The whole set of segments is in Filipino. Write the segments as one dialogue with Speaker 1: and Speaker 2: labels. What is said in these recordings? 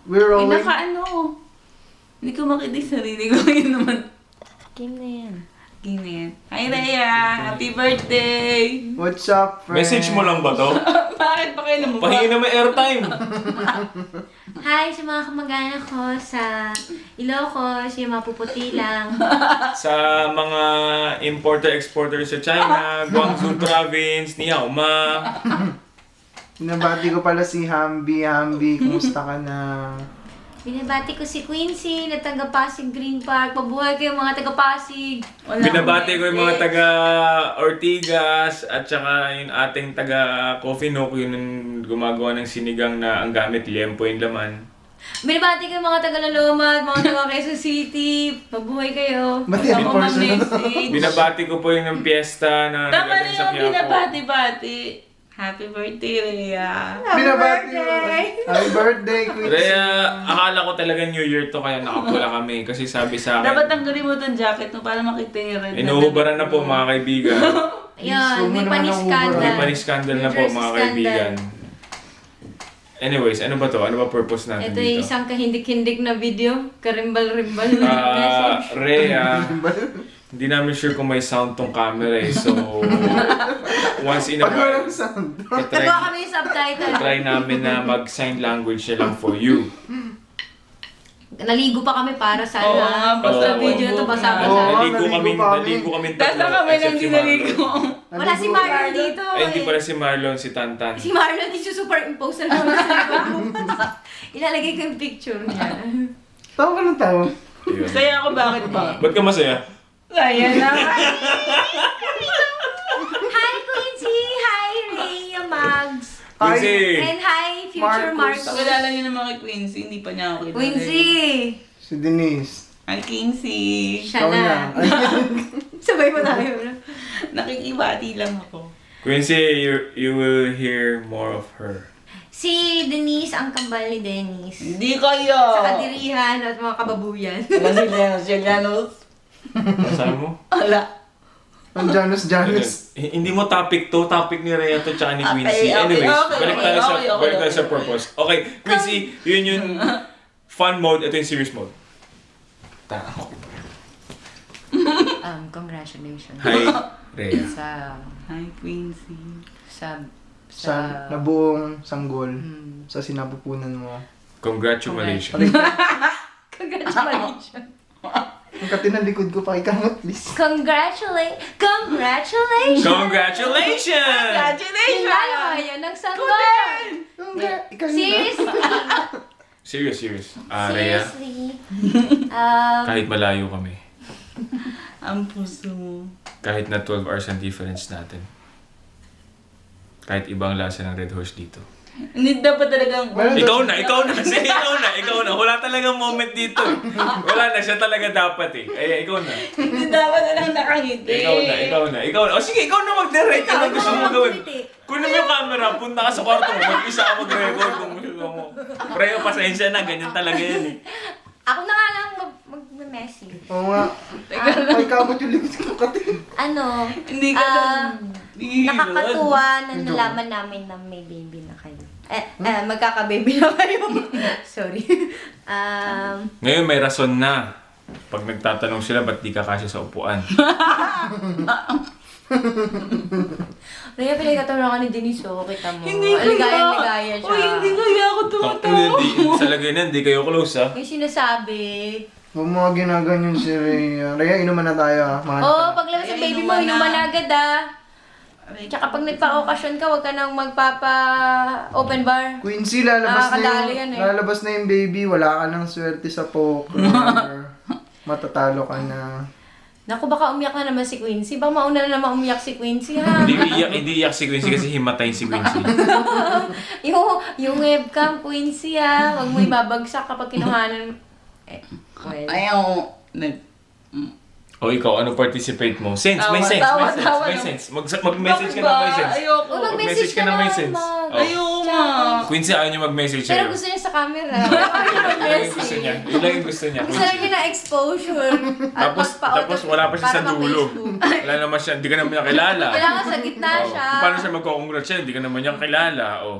Speaker 1: We're rolling.
Speaker 2: Hindi ko makita yung sarili ko. Yun naman.
Speaker 3: Game na yan.
Speaker 2: Game na yan. Hi, Rhea! Happy birthday!
Speaker 1: What's up, friend?
Speaker 4: Message mo lang ba to?
Speaker 2: Bakit pa kayo namumukha?
Speaker 4: Pahingi na may airtime.
Speaker 3: Hi sa mga kamag-anak ko sa Ilocos, yung mapuputi lang.
Speaker 4: Sa mga importer-exporter sa China, Guangzhou Province, ni Yao Ma.
Speaker 1: Binabati ko pala si Hambi. Hambi, kumusta ka na?
Speaker 3: Binabati ko si Quincy na taga Pasig Green Park. Mabuhay kayo mga taga Pasig.
Speaker 4: Binabati ko yung mga taga Ortigas at saka yung ating taga Coffee Nook, yun yung gumagawa ng sinigang na ang gamit liempo yung laman.
Speaker 3: Binabati ko yung mga taga Laloma, mga taga Quezon City. Mabuhay kayo.
Speaker 1: Ba't every person na to?
Speaker 4: Binabati ko po yung ng piyesta na
Speaker 2: Tama na
Speaker 4: nagaling sa
Speaker 2: yung
Speaker 4: Quiapo.
Speaker 2: binabati-bati. Happy birthday, Rhea!
Speaker 1: Binabati ko. Happy birthday, Quincy.
Speaker 4: Rhea, akala ko talaga New Year to kaya nakapula kami kasi sabi sa akin.
Speaker 2: Dapat tanggalin mo itong jacket mo para makita yung red.
Speaker 4: Inuhubaran na po mga kaibigan.
Speaker 3: Yan, may panis-scandal.
Speaker 4: May panis-scandal na po
Speaker 3: New Jersey
Speaker 4: mga
Speaker 3: scandal.
Speaker 4: kaibigan. Anyways, ano ba to? Ano ba purpose natin
Speaker 3: Ito
Speaker 4: dito?
Speaker 3: yung isang kahindik-hindik na video. Karimbal-rimbal na message.
Speaker 4: Rhea, hindi namin sure kung may sound tong camera eh. So, once in a
Speaker 1: Pag
Speaker 4: while,
Speaker 1: walang sound.
Speaker 3: Nagawa kami yung subtitle.
Speaker 4: try namin na mag-sign language na lang for you.
Speaker 3: Naligo pa kami para sa
Speaker 2: Oo nga, basta
Speaker 3: video na to, basa-basa.
Speaker 1: Oo,
Speaker 4: Naligo kami
Speaker 2: Tapos na kami nang dinaligo.
Speaker 3: Wala si Marlon dito
Speaker 4: Ay, hindi
Speaker 3: eh.
Speaker 4: pala si Marlon, si Tantan.
Speaker 3: Si Marlon, isusuperimpose na naman sa likod. Ilalagay ko yung picture niya.
Speaker 1: Tawa ka ng tawa.
Speaker 4: Ayun.
Speaker 2: Kaya ako bakit ba?
Speaker 4: Ba't ka masaya?
Speaker 2: Ayan na.
Speaker 3: Hi, Quincy! Hi, Rhea Mags!
Speaker 4: Quincy!
Speaker 3: And hi, future
Speaker 1: Marcos.
Speaker 3: Marcos.
Speaker 2: Pakilala niyo naman kay Quincy, hindi pa niya ako kilala.
Speaker 3: Quincy!
Speaker 1: Si Denise.
Speaker 2: Hi, Quincy.
Speaker 3: Siya
Speaker 1: Ikaw
Speaker 3: na.
Speaker 1: na. Ay,
Speaker 3: Sabay mo tayo.
Speaker 2: Nakikibati lang ako.
Speaker 4: Quincy, you will hear more of her.
Speaker 3: Si Denise, ang kambal ni Denise.
Speaker 2: Hindi kayo.
Speaker 3: Sa kadirihan at mga kababuyan.
Speaker 2: Wala si Janos.
Speaker 4: Sabi mo?
Speaker 2: Wala.
Speaker 1: ang Janus.
Speaker 4: Hindi mo topic to, topic ni Rhea to tsaka ni Quincy.
Speaker 2: Okay,
Speaker 4: Anyways,
Speaker 2: okay,
Speaker 4: balik tayo sa
Speaker 2: okay,
Speaker 4: balik tayo
Speaker 2: okay.
Speaker 4: sa purpose. Okay, Quincy, yun yung fun mode, ito yung serious mode.
Speaker 3: Congratulations.
Speaker 4: Hi, Rhea.
Speaker 3: Sa
Speaker 2: Hi, Quincy.
Speaker 3: sa
Speaker 1: Sa nabuong sanggol. Sa sinapupunan mo.
Speaker 4: Congratulations.
Speaker 3: Congratulations.
Speaker 1: Ang katin ng likod ko, pakikamot, please.
Speaker 3: Congratulations!
Speaker 4: Congratulations!
Speaker 2: Congratulations!
Speaker 3: Kilala ko yun ng sanggol!
Speaker 1: Ikaw yun,
Speaker 4: Serious. Rhea,
Speaker 3: Seriously.
Speaker 4: kahit malayo kami,
Speaker 2: Ang puso mo.
Speaker 4: kahit na 12 hours ang difference natin, kahit ibang lasa ng Red Horse dito.
Speaker 2: Hindi dapat talagang...
Speaker 4: Ikaw na. Sige, ikaw na. Wala talagang moment dito. Wala na, siya talaga dapat eh. Ay, ikaw na.
Speaker 2: Hindi dapat na lang nakangiti.
Speaker 4: Ikaw na. O sige, ikaw na mag-direct. Ano gusto mo gawin? Kunin mo yung camera, punta ka sa kwarto mo, mag-isa ka mag-record kung gusto mo. Preo, pasensya na, ganyan talaga yan eh.
Speaker 3: Ako na nga lang mag-messy.
Speaker 1: Oo nga. Pakikamot yung likod ko, katin.
Speaker 3: Ano?
Speaker 2: Hindi ka
Speaker 3: Nakakatuwa na nalaman namin na may baby na kayo. Magkaka-baby na kayo. Sorry.
Speaker 4: Ngayon may rason na. Pag nagtatanong sila, ba't di ka kasya sa upuan?
Speaker 3: Rhea, pinagkatawa ka ni Denise, oh. Kita mo.
Speaker 2: Hindi ko
Speaker 3: Ligaya siya.
Speaker 2: Uy, hindi kaya ako tumatawa.
Speaker 4: Sa lagay na, hindi kayo close ha.
Speaker 3: May sinasabi.
Speaker 1: Huwag mo ginaganyan si Rhea. Rhea, inuman na tayo, ha?
Speaker 3: Oo, paglabas ng baby mo,
Speaker 2: inuman na.
Speaker 3: inuman agad, ah. Tsaka pag nagpa-okasyon ka, huwag ka nang magpapa-open bar.
Speaker 1: Quincy, lalabas na
Speaker 3: Nakakadali yan eh.
Speaker 1: lalabas na yung baby. Wala ka ng swerte sa poker. Matatalo ka na.
Speaker 3: Naku, baka umiyak na naman si Quincy. Baka mauna na naman umiyak si Quincy, ha?
Speaker 4: Hindi iyak si Quincy kasi himatayin si Quincy.
Speaker 3: yung webcam, Quincy, ha? Huwag mo ibabagsak kapag kinuhanan. Well.
Speaker 2: Ayaw.
Speaker 4: O ikaw, ano participate mo?
Speaker 2: Tawa
Speaker 4: May sense. Mag-message ka na may sense.
Speaker 3: Oh, mag-message ka
Speaker 4: Mag-message ka na may
Speaker 3: na,
Speaker 4: sense.
Speaker 3: Mag.
Speaker 4: Oh.
Speaker 2: Ayaw
Speaker 4: Quincy, ayaw niyo mag-message
Speaker 3: Pero
Speaker 4: sa'yo.
Speaker 3: gusto niya sa camera. Ayaw niya
Speaker 4: Yun lang yung gusto niya. Yun lang yung gusto niya.
Speaker 3: Gusto lang niya na exposure. At
Speaker 4: Tapos wala pa siya sa
Speaker 3: para
Speaker 4: dulo.
Speaker 3: ma-Facebook.
Speaker 4: Wala naman siya, hindi ka naman niya kilala.
Speaker 3: Kailangan sa gitna
Speaker 4: Oh,
Speaker 3: siya.
Speaker 4: paano siya magko-congrats siya? Hindi ka naman niya kilala. Oh.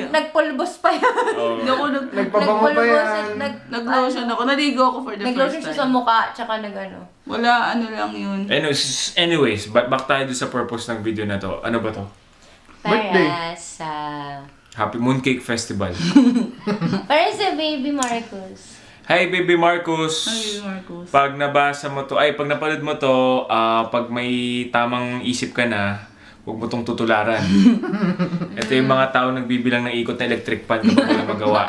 Speaker 3: Nagpulbos pa yan.
Speaker 4: Oh.
Speaker 2: Hindi ako
Speaker 1: Nagpabango pa yan.
Speaker 2: nag-lotion ako. Naligo ako for the
Speaker 3: Nag-lotion
Speaker 2: first
Speaker 3: siya sa
Speaker 2: time.
Speaker 3: mukha, tsaka nag-ano.
Speaker 2: Wala, ano lang yun.
Speaker 4: Anyways, back tayo doon sa purpose ng video na to. Ano ba to?
Speaker 1: Birthday.
Speaker 3: Para sa...
Speaker 4: Happy Mooncake Festival.
Speaker 3: Para sa baby Marcos.
Speaker 4: Hi, Baby Marcos!
Speaker 2: Ay, Marcos.
Speaker 4: Pag nabasa mo to, pag napanood mo to, pag may tamang isip ka na, huwag mo tong tutularan. Ito yung mga tao nagbibilang ng ikot na electric pan kapag wala magawa.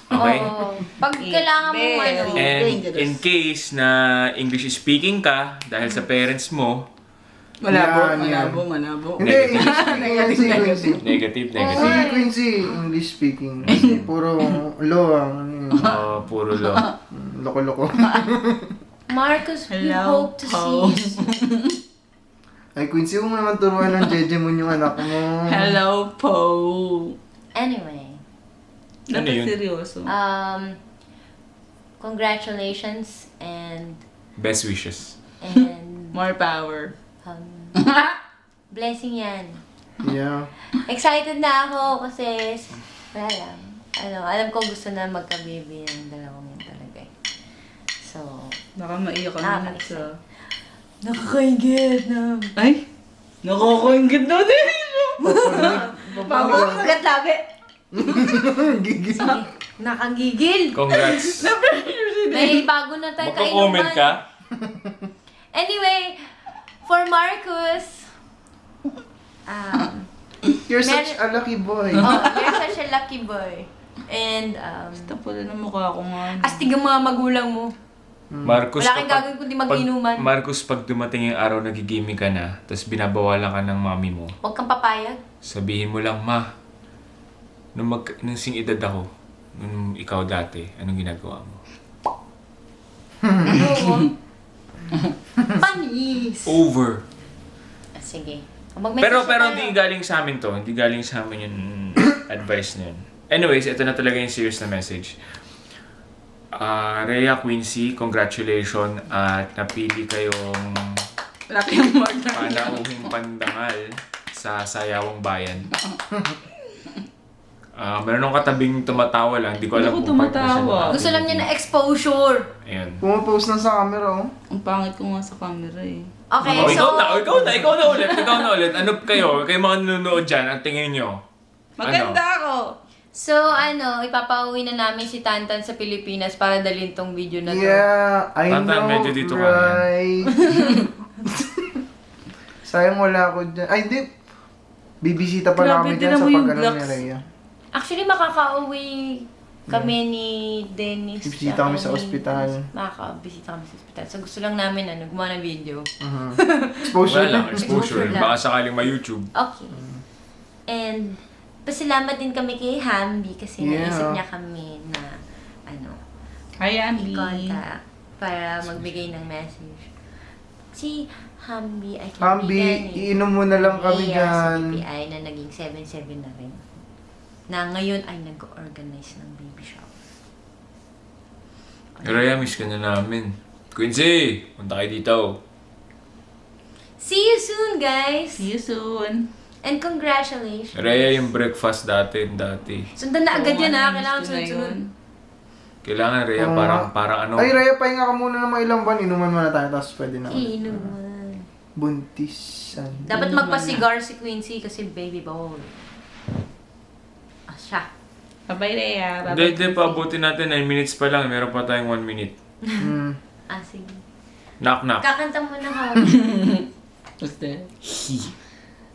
Speaker 4: Okay?
Speaker 3: Oo. Pag kailangan mo ano.
Speaker 4: And in case na English speaking ka, dahil sa parents mo,
Speaker 2: Malabo,
Speaker 1: Yan.
Speaker 2: malabo.
Speaker 1: Hindi, English speaking Quincy.
Speaker 4: negative.
Speaker 1: Si Quincy, English speaking. Puro lo ang
Speaker 4: Puro lo.
Speaker 1: loko-loko.
Speaker 3: Marcos, we
Speaker 2: Hello,
Speaker 3: hope to
Speaker 2: po.
Speaker 3: see you.
Speaker 1: Ay, Quincy, huwag mo naman turuan ng Jejemon yung anak mo.
Speaker 2: Hello po.
Speaker 3: Anyway,
Speaker 4: Ano
Speaker 2: Dapat
Speaker 4: yun?
Speaker 2: seryoso.
Speaker 3: congratulations and
Speaker 4: Best wishes.
Speaker 2: More power.
Speaker 3: blessing yan.
Speaker 1: Yeah.
Speaker 3: Excited na ako kasi wala lang. Alam ko gusto na magka-baby ng dalawang yan talaga eh. So,
Speaker 2: Baka maiyak ka na
Speaker 3: Nakaka-excite.
Speaker 2: sa...
Speaker 3: nakakaingit na.
Speaker 2: Ay! Nakakaingit daw din!
Speaker 3: Agad lagi.
Speaker 1: Gigil.
Speaker 3: Nakagigil.
Speaker 4: Congrats.
Speaker 3: May bago na tayo
Speaker 4: Magko-comment ka?
Speaker 3: Anyway, for Marcus,
Speaker 1: You're such a lucky boy.
Speaker 3: you're such a lucky boy. And,
Speaker 2: Tapos na mukha ko nga.
Speaker 3: astig ang mga magulang mo.
Speaker 4: Marcos,
Speaker 3: Wala kang gagawin kundi mag-inuman.
Speaker 4: Marcos, pag dumating yung araw na gigimik ka na, tapos binabawalan ka ng mami mo,
Speaker 3: Huwag kang papayag.
Speaker 4: sabihin mo lang, Ma, nung sing edad ako, nung ikaw dati, anong ginagawa mo?
Speaker 3: Oo. Panis!
Speaker 4: Over.
Speaker 3: Sige.
Speaker 4: Pero hindi galing sa amin to. Hindi galing sa amin yung advice na yun. Anyways, ito na talaga yung serious na message. Rhea, Quincy, congratulations at napili kayong
Speaker 2: Laki yung murder.
Speaker 4: panauhing pandangal sa Sayawang Bayan. Meron akong katabing tumatawa lang. Hindi ko alam
Speaker 2: Ako
Speaker 4: kung paano
Speaker 2: tumatawa.
Speaker 4: siya
Speaker 3: Gusto lang niya na exposure.
Speaker 4: Ayun.
Speaker 1: Pumapost na sa camera, oh.
Speaker 2: Ang pangit ko nga sa camera eh.
Speaker 3: Okay,
Speaker 4: Oh,
Speaker 3: so...
Speaker 4: ikaw na ulit. Ano kayo mga nanonood dyan, ang tingin nyo?
Speaker 2: Maganda ako!
Speaker 3: So, ipapauwi na namin si Tantan sa Pilipinas para dalhin tong video na to.
Speaker 1: Yeah, I
Speaker 4: Tantan,
Speaker 1: know,
Speaker 4: medyo dito ka
Speaker 1: right? Sayang wala ako dyan. Ay, hindi. Bibisita pa
Speaker 2: Grabe,
Speaker 1: namin dyan
Speaker 2: tinan
Speaker 1: sa
Speaker 2: mo yung
Speaker 1: pag-ano ni
Speaker 2: blocks.
Speaker 1: Rhea.
Speaker 3: Actually, makakauwi kami ni Dennis.
Speaker 1: Bibisita kami sa ospital.
Speaker 3: Makakabisita kami sa ospital. So, gusto lang namin, gumawa ng video.
Speaker 1: Exposure.
Speaker 4: Wala lang, exposure.
Speaker 3: Exposure lang.
Speaker 4: Baka sakaling ma-YouTube.
Speaker 3: Okay. And, pasalamat din kami kay Hamby kasi
Speaker 1: Yeah.
Speaker 3: naisip niya kami na,
Speaker 2: Hi, Andy.
Speaker 3: i-contact para magbigay ng message. Si Hamby ay
Speaker 1: Hamby, iinom mo na lang kami
Speaker 3: sa
Speaker 1: dyan.
Speaker 3: BPI na naging 7-7 na rin. Na ngayon ay nag-organize ng baby shower.
Speaker 4: Rhea, miss ka na namin. Quincy, punta kayo dito.
Speaker 3: See you soon, guys!
Speaker 2: See you soon.
Speaker 3: And congratulations!
Speaker 4: Rhea, yung breakfast dati.
Speaker 3: Sundan na agad yan, ha? Kailangan
Speaker 2: Gusto na
Speaker 3: sunod-sunod.
Speaker 2: yun.
Speaker 4: Kailangan, Rhea,
Speaker 1: Oo
Speaker 4: parang ano.
Speaker 1: Ay, Rhea, pahinga ka muna ng mga ilang buwan. Inuman muna tayo, tapos pwede na.
Speaker 3: Inuman.
Speaker 1: Buntisan.
Speaker 3: Dapat magpa-cigar si Quincy kasi baby boy. Siya.
Speaker 2: Bye-bye, Rhea.
Speaker 4: Hindi, paabutin natin. 9 minutes pa lang. Meron pa tayong 1 minute.
Speaker 3: Sige.
Speaker 4: Knock, knock.
Speaker 3: Kakanta mo na ha.
Speaker 2: What's that?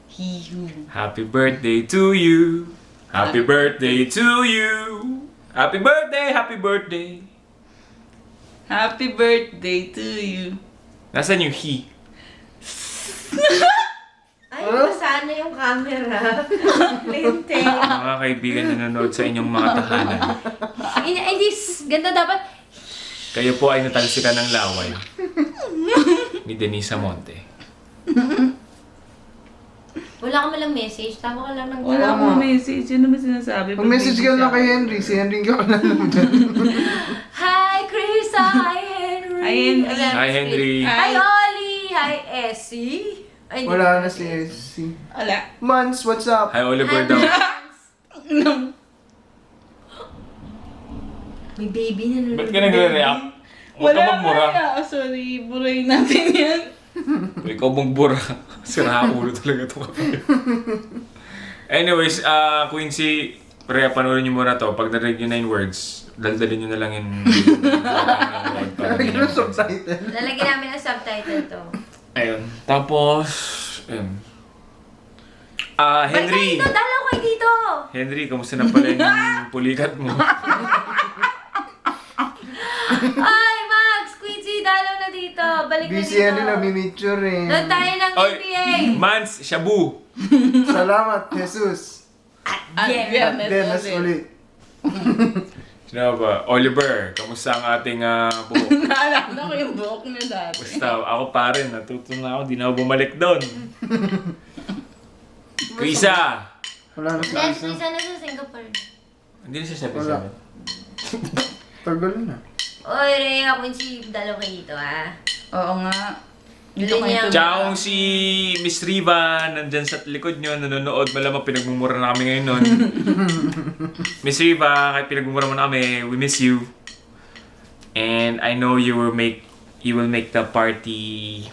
Speaker 2: He who.
Speaker 4: Happy birthday to you. Happy birthday to you. Happy birthday, happy birthday.
Speaker 2: Happy birthday to you.
Speaker 4: Nasaan yung he?
Speaker 3: Ay, masana yung camera. Lente.
Speaker 4: Mga kaibigan na nanonood sa inyong mga tahanan.
Speaker 3: Hindi, ganda dapat.
Speaker 4: Kayo po ay natalsikan ng laway. Ni Denisa Monte.
Speaker 3: Wala ka malang message. Tama ka lang ng
Speaker 2: Wala akong message. Yun naman sinasabi.
Speaker 1: Pag message ka lang kay Henry, si Henry ka lang naman.
Speaker 3: Hi, Chris! Hi, Henry!
Speaker 2: Hi, Henry.
Speaker 4: Hi, Henry.
Speaker 3: Hi, Ollie! Hi, Essie! Ay, hindi
Speaker 1: Wala
Speaker 3: ko
Speaker 1: na si Essie.
Speaker 2: Wala.
Speaker 1: Mans, what's up?
Speaker 4: Hi, Oliver daw.
Speaker 3: May baby na nanonood.
Speaker 4: Ba't ka nagre-react? Huwag
Speaker 2: Wala
Speaker 4: ka magmura.
Speaker 2: na. Sorry, buray natin yan.
Speaker 4: Ikaw magbura. Sira ulo talaga ito kapag. Anyways, Quincy, Rhea, panoorin niyo muna to. Pag narinig niyo na yung words, daldalin niyo na lang yung...
Speaker 1: Nalagyan ng subtitle.
Speaker 3: Lalagyan namin ang subtitle to.
Speaker 4: Ayun. Tapos, ayun. Henry!
Speaker 3: Balik dalaw kayo dito!
Speaker 4: Henry, kamusta na pala yung pulikat mo?
Speaker 3: Ay, Max! Quincy, dalaw na dito! Balik na
Speaker 1: Busy
Speaker 3: dito!
Speaker 1: yan na, mimicture eh.
Speaker 3: Doon tayo ng
Speaker 4: Oy,
Speaker 3: NBA!
Speaker 4: Mans, Shabu!
Speaker 1: Salamat, Jesus.
Speaker 3: Yeah.
Speaker 1: Dennis ulit.
Speaker 4: Sino ba? Oliver, kamusta ang ating buhok?
Speaker 2: Naalala ko yung buhok niya dati.
Speaker 4: Basta, ako pa rin, natuto na ako, di na ako bumalik doon. Krisa!
Speaker 1: Wala na si
Speaker 3: Let's
Speaker 1: Isa.
Speaker 3: isa na sa Singapore.
Speaker 4: Hindi na siya
Speaker 1: Wala.
Speaker 4: 7-7.
Speaker 1: Tagal na.
Speaker 3: Oy, Rhea, Quincy, dalaw kayo dito, ha?
Speaker 2: Oo nga. Dito
Speaker 3: Yun
Speaker 2: kayo
Speaker 3: yung-
Speaker 4: Tsaka kung si Miss Riva nandyan sa likod nyo, nanonood, malamang pinagmumura na kami ngayon nun. Miss Riva, kahit pinagmumura mo na kami, we miss you. And I know you will make the party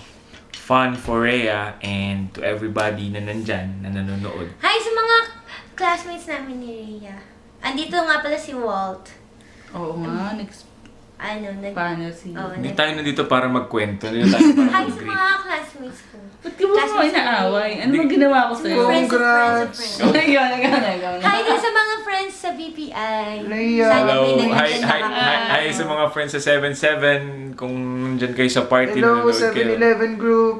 Speaker 4: fun for Rhea and to everybody na nandyan, na nanonood.
Speaker 3: Hi sa mga classmates namin ni Rhea. Andito nga pala si Walt.
Speaker 2: Oo nga, next paano si...
Speaker 3: Oh,
Speaker 4: Hindi tayo nandito para magkwento, hindi tayo para
Speaker 3: Hi sa
Speaker 4: mag-greet.
Speaker 3: mga classmates ko.
Speaker 2: Ba't ka ba mo inaaway? Ano bang ginawa ko sa'yo?
Speaker 3: Friends of friends of
Speaker 1: Congrats!
Speaker 3: friends.
Speaker 2: Ikaw.
Speaker 3: Hi din sa mga friends sa BPI.
Speaker 1: Rhea.
Speaker 3: Sana
Speaker 4: Hello,
Speaker 3: may
Speaker 4: hi,
Speaker 3: nag-attend
Speaker 4: hi,
Speaker 3: na
Speaker 4: hi,
Speaker 3: kami.
Speaker 4: hi sa mga friends sa 7-7, kung nandyan kayo sa party,
Speaker 1: Hello,
Speaker 4: nanonood kayo.
Speaker 1: 7-Eleven group.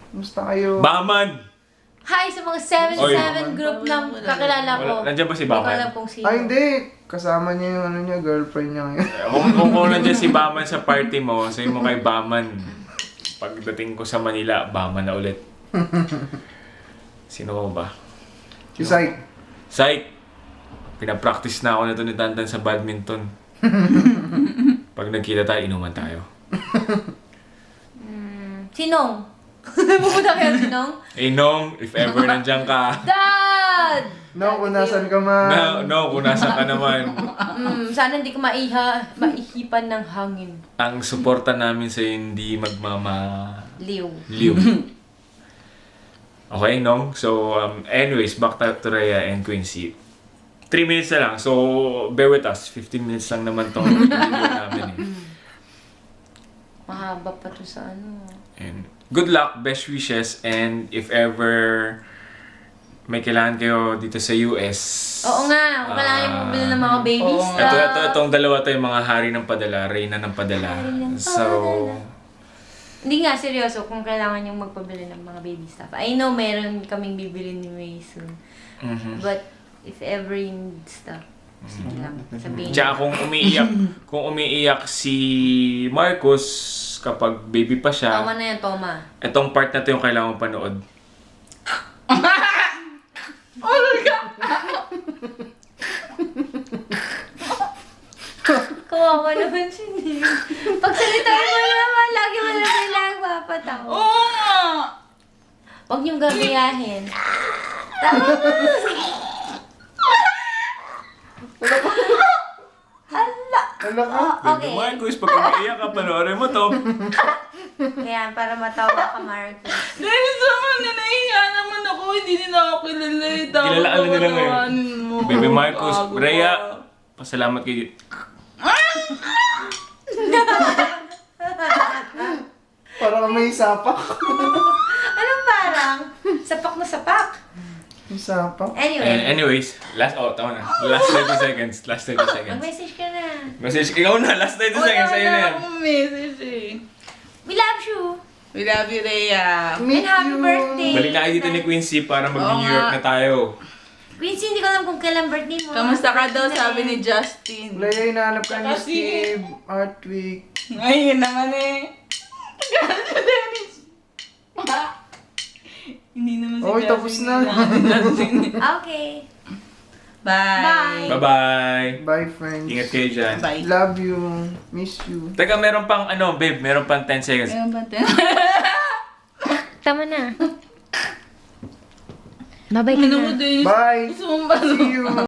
Speaker 1: Kumusta kayo?
Speaker 4: Baman!
Speaker 3: Hi sa mga 7-7 group ng kakilala ko.
Speaker 4: Wala, nandyan ba si
Speaker 3: Hindi ko
Speaker 4: Baman?
Speaker 3: alam kung sino.
Speaker 1: Ay, hindi. Kasama niya yung ano niya, girlfriend niya ngayon.
Speaker 4: Kung nandyan si Baman sa party mo, sabihin mo kay Baman, pagdating ko sa Manila, Baman na ulit. Sino mo ba?
Speaker 1: Si Syke.
Speaker 4: Psych! Pinapractice na ako na ito ni Tantan sa badminton. Pag nagkita tayo, inuman tayo.
Speaker 3: Sinong? Pupunta kayo Sinong?
Speaker 4: Eh, Nong, if ever nandyan ka.
Speaker 3: Dad!
Speaker 1: No, kung nasan ka man.
Speaker 4: No, kung nasan ka naman.
Speaker 3: Sana hindi ko maihipan ng hangin.
Speaker 4: Ang suporta namin sa hindi
Speaker 3: Liw.
Speaker 4: liw. Okay, Nong? So, anyways, back to Rhea and Quincy. 3 minutes na lang. So, bear with us. 15 minutes lang naman tong video namin eh.
Speaker 3: Mahaba pa to sa ano.
Speaker 4: And good luck, best wishes, and if ever may kailangan kayo dito sa US.
Speaker 3: Oo nga, kung kailangan yung bumili ng mga baby
Speaker 2: Oo
Speaker 3: stuff.
Speaker 2: nga.
Speaker 4: Itong dalawa to yung mga hari ng padala, reyna ng padala.
Speaker 3: Hari ng
Speaker 4: So,
Speaker 3: Hindi nga, seryoso, kung kailangan yung magpabili ng mga baby stuff. I know meron kaming bibili ni May soon.
Speaker 4: mhm.
Speaker 3: But, if ever you need stuff, sige lang, sabihin.
Speaker 4: Tsaka kung umiiyak si Marcos kapag baby pa siya,
Speaker 3: Toma na yan, Toma.
Speaker 4: itong part na to yung kailangan mong panood.
Speaker 3: Kawawa naman siya niya. Pagsalitain mo naman, lagi mo na kailangan papatawa.
Speaker 2: Oo nga!
Speaker 3: Huwag niyong gagayahin. Tama na! Hala!
Speaker 1: Ano ka?
Speaker 3: Okay.
Speaker 4: Marcos, pag umiiyak ka, panoorin mo to.
Speaker 3: Kaya, para matawa ka, Marcos.
Speaker 2: Dahil sa mga nahiya naman ako, hindi nila ako kilala eh. Tapos
Speaker 4: Kilalaan na nila ngayon.
Speaker 2: patawanin mo.
Speaker 4: Baby Marcos,
Speaker 2: Bago
Speaker 4: Rhea,
Speaker 2: pa.
Speaker 4: pasalamat kayo.
Speaker 1: Para ka may sapak.
Speaker 3: Anong parang? Sapak na sapak.
Speaker 1: May sapak.
Speaker 3: Anyway,
Speaker 4: Anyways, tama na. Last 30 seconds. Last 30 seconds.
Speaker 3: mag-message ka na.
Speaker 4: Message, ikaw na, last 30 seconds, sa'yo na yan.
Speaker 2: akong message eh.
Speaker 3: We love you!
Speaker 2: We love you, Rhea.
Speaker 1: Meet
Speaker 3: And happy
Speaker 1: you.
Speaker 3: birthday!
Speaker 4: Balik na kayo dito ni Quincy para
Speaker 2: Oo
Speaker 4: mag-New York
Speaker 2: nga.
Speaker 4: na tayo.
Speaker 3: Quincy, hindi ko alam kung kailan birthday mo.
Speaker 2: Kamusta ka daw,
Speaker 3: Birthday
Speaker 2: sabi
Speaker 3: na
Speaker 2: ni
Speaker 3: eh.
Speaker 2: Justin.
Speaker 1: Laya, hinahanap ka ni
Speaker 2: Kasi-
Speaker 1: Steve. Art Week.
Speaker 2: Ngayon naman eh. Galit si Dennis. Hindi naman si
Speaker 1: Oy,
Speaker 2: Jasmine
Speaker 1: tapos na.
Speaker 2: natin.
Speaker 3: Okay.
Speaker 2: Bye.
Speaker 4: Bye-bye.
Speaker 1: Bye, friends.
Speaker 4: Ingat kayo dyan.
Speaker 2: Bye.
Speaker 1: Love you. Miss you.
Speaker 4: Teka, meron pang babe, meron pang 10 seconds.
Speaker 2: Ayun ba tayo?
Speaker 3: Tama na. Bye-bye ka
Speaker 2: Ano
Speaker 3: na.
Speaker 2: mo din?
Speaker 1: Bye.
Speaker 2: Gusto mong ba?
Speaker 1: See you.